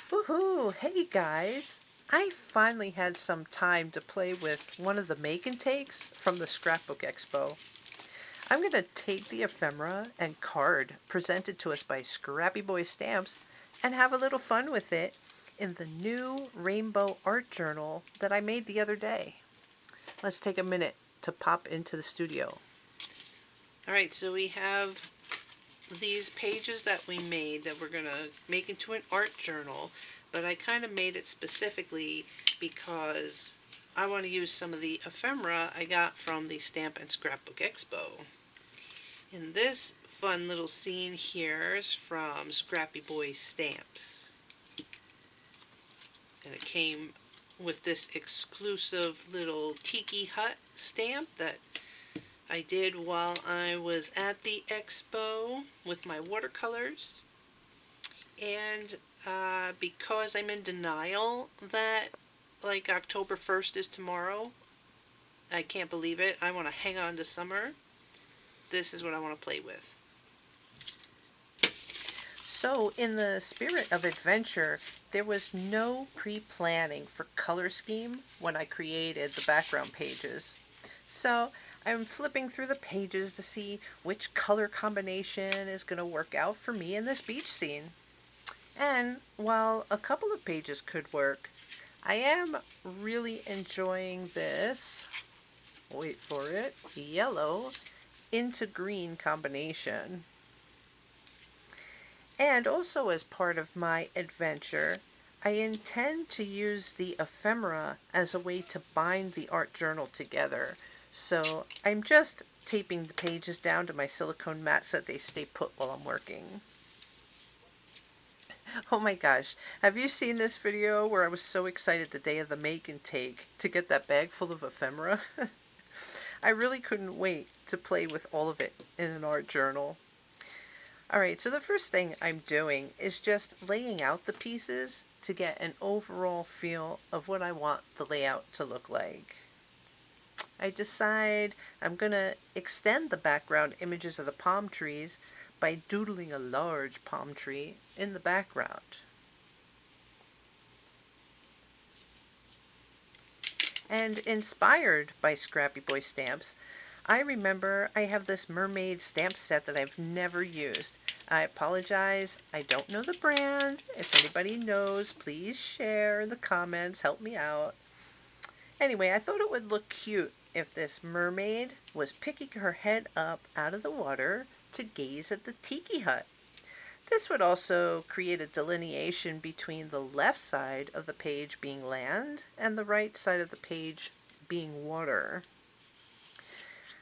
Woohoo! Hey guys! I finally had some time to play with one of the make and takes from the Scrapbook Expo. I'm going to take the ephemera and card presented to us by Scrappy Boy Stamps and have a little fun with it in the new rainbow art journal that I made the other day. Let's take a minute to pop into the studio. Alright, so we have these pages that we made that we're going to make into an art journal, but I kind of made it specifically because I want to use some of the ephemera I got from the Stamp and Scrapbook Expo. And this fun little scene here is from Scrappy Boy Stamps. And it came with this exclusive little tiki hut stamp that I did while I was at the expo with my watercolors. And because I'm in denial that like October 1st is tomorrow, I can't believe it. I want to hang on to summer. This is what I want to play with. So in the spirit of adventure, there was no pre-planning for color scheme when I created the background pages. So I'm flipping through the pages to see which color combination is going to work out for me in this beach scene. And while a couple of pages could work, I am really enjoying this, wait for it, yellow into green combination. And also as part of my adventure, I intend to use the ephemera as a way to bind the art journal together. So I'm just taping the pages down to my silicone mat so that they stay put while I'm working. Oh my gosh, have you seen this video where I was so excited the day of the make and take to get that bag full of ephemera? I really couldn't wait to play with all of it in an art journal. Alright, so the first thing I'm doing is just laying out the pieces to get an overall feel of what I want the layout to look like. I decide I'm going to extend the background images of the palm trees by doodling a large palm tree in the background. And inspired by Scrappy Boy Stamps, I remember I have this mermaid stamp set that I've never used. I apologize, I don't know the brand. If anybody knows, please share in the comments, help me out. Anyway, I thought it would look cute if this mermaid was picking her head up out of the water to gaze at the tiki hut. This would also create a delineation between the left side of the page being land and the right side of the page being water.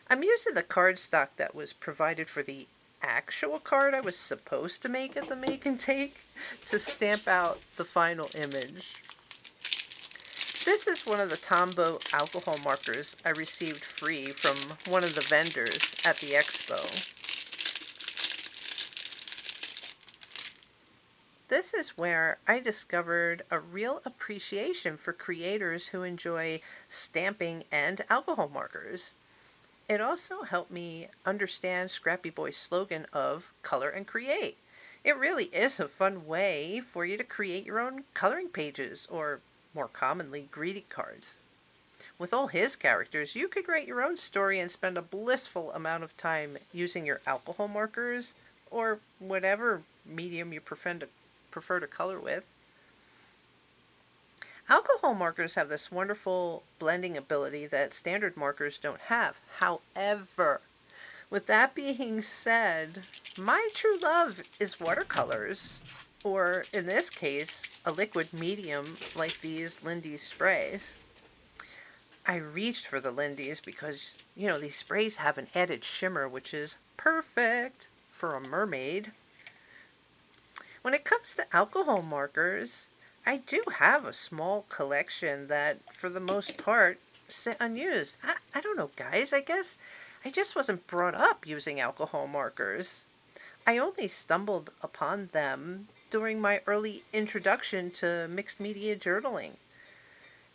I'm using the cardstock that was provided for the actual card I was supposed to make at the make and take to stamp out the final image. This is one of the Tombow alcohol markers I received free from one of the vendors at the expo. This is where I discovered a real appreciation for creators who enjoy stamping and alcohol markers. It also helped me understand Scrappy Boy's slogan of color and create. It really is a fun way for you to create your own coloring pages, or more commonly, greeting cards. With all his characters, you could write your own story and spend a blissful amount of time using your alcohol markers, or whatever medium you prefer to color with. Alcohol markers have this wonderful blending ability that standard markers don't have. However, with that being said, my true love is watercolors, or in this case, a liquid medium like these Lindy's sprays. I reached for the Lindy's because, these sprays have an added shimmer which is perfect for a mermaid. When it comes to alcohol markers, I do have a small collection that, for the most part, sit unused. I don't know, guys. I guess I just wasn't brought up using alcohol markers. I only stumbled upon them during my early introduction to mixed media journaling.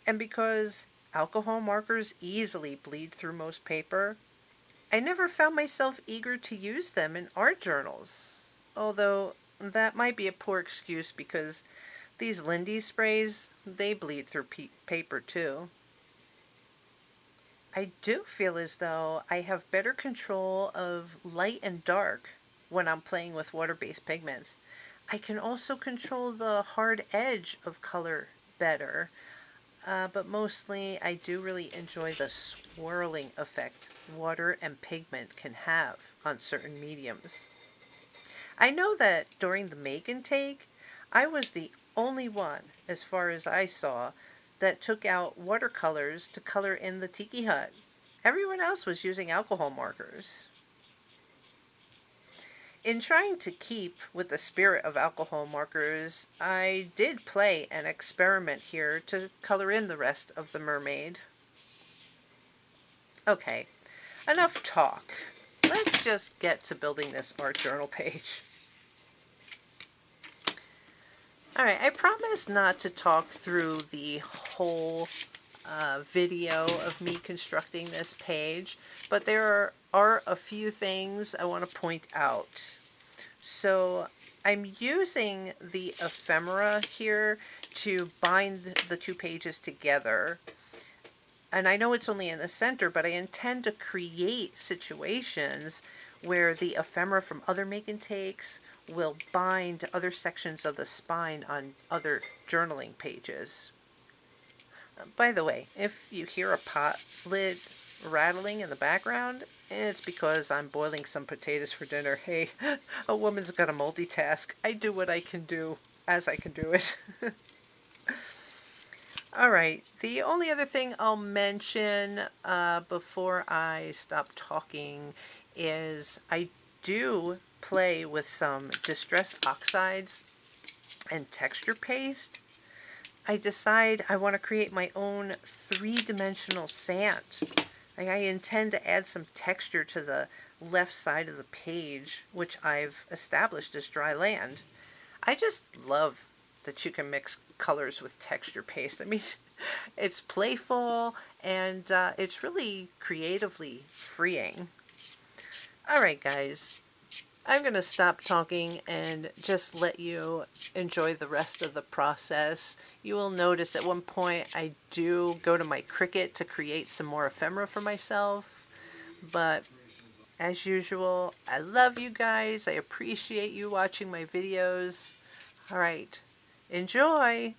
And because alcohol markers easily bleed through most paper, I never found myself eager to use them in art journals. Although that might be a poor excuse because These Lindy sprays, they bleed through paper too. I do feel as though I have better control of light and dark when I'm playing with water-based pigments. I can also control the hard edge of color better, but mostly I do really enjoy the swirling effect water and pigment can have on certain mediums. I know that during the make and take, I was the only one, as far as I saw, that took out watercolors to color in the tiki hut. Everyone else was using alcohol markers. In trying to keep with the spirit of alcohol markers, I did play an experiment here to color in the rest of the mermaid. Okay, enough talk. Let's just get to building this art journal page. Alright, I promise not to talk through the whole video of me constructing this page, but there are a few things I want to point out. So I'm using the ephemera here to bind the two pages together. And I know it's only in the center, but I intend to create situations where the ephemera from other make and takes will bind other sections of the spine on other journaling pages. By the way, if you hear a pot lid rattling in the background, it's because I'm boiling some potatoes for dinner. Hey, a woman's got to multitask. I do what I can do as I can do it. Alright, the only other thing I'll mention before I stop talking is I do play with some distress oxides and texture paste. I decide I want to create my own three-dimensional sand. I intend to add some texture to the left side of the page, which I've established as dry land. I just love that you can mix colors with texture paste. I mean, it's playful and it's really creatively freeing. Alright guys, I'm going to stop talking and just let you enjoy the rest of the process. You will notice at one point I do go to my Cricut to create some more ephemera for myself. But as usual, I love you guys. I appreciate you watching my videos. Alright, enjoy!